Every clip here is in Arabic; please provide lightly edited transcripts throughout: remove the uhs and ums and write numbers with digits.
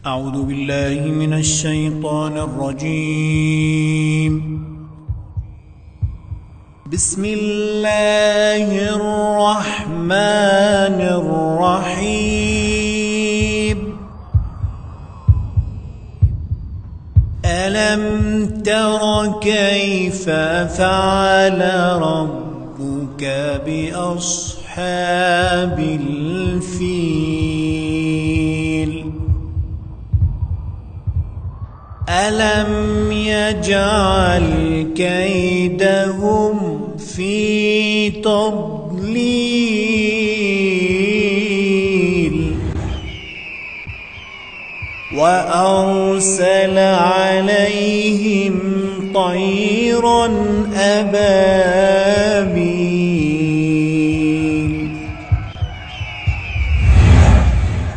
أعوذ بالله من الشيطان الرجيم. بسم الله الرحمن الرحيم. ألم تر كيف فعل ربك بأصحاب الفيل؟ ألم يجعل كيدهم في تضليل وأرسل عليهم طيرا أبابيل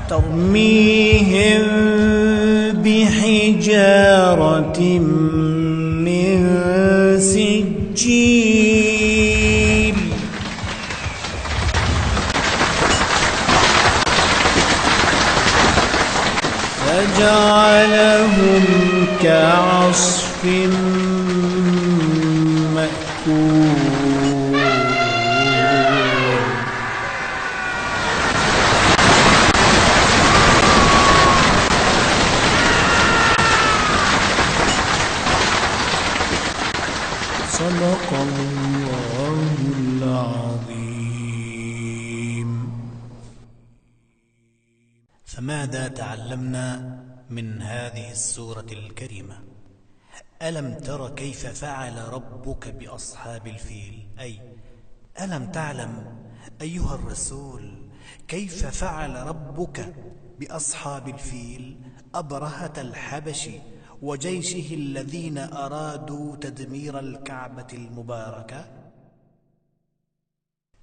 ترميهم بحجارة من سجيل فجعلهم كعصف مأكول. صدق الله العظيم. فماذا تعلمنا من هذه السورة الكريمة؟ ألم تر كيف فعل ربك بأصحاب الفيل؟ أي ألم تعلم أيها الرسول كيف فعل ربك بأصحاب الفيل أبرهة الحبش وجيشه الذين أرادوا تدمير الكعبة المباركة؟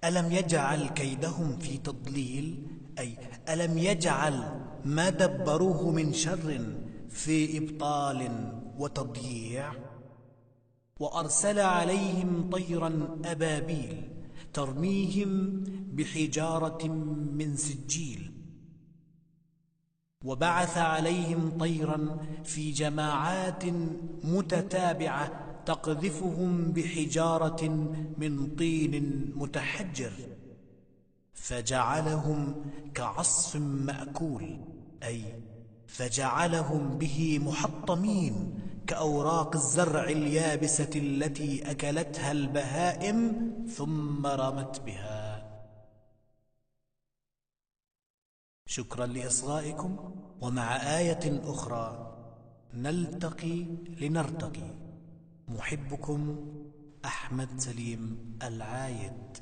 ألم يجعل كيدهم في تضليل؟ أي ألم يجعل ما دبروه من شر في إبطال وتضييع؟ وأرسل عليهم طيرا أبابيل ترميهم بحجارة من سجيل وبعث عليهم طيرا في جماعات متتابعة تقذفهم بحجارة من طين متحجر فجعلهم كعصف مأكول، أي فجعلهم به محطمين كأوراق الزرع اليابسة التي أكلتها البهائم ثم رمت بها. شكرا لإصغائكم، ومع آية أخرى نلتقي لنرتقي. محبكم أحمد سليم العايد.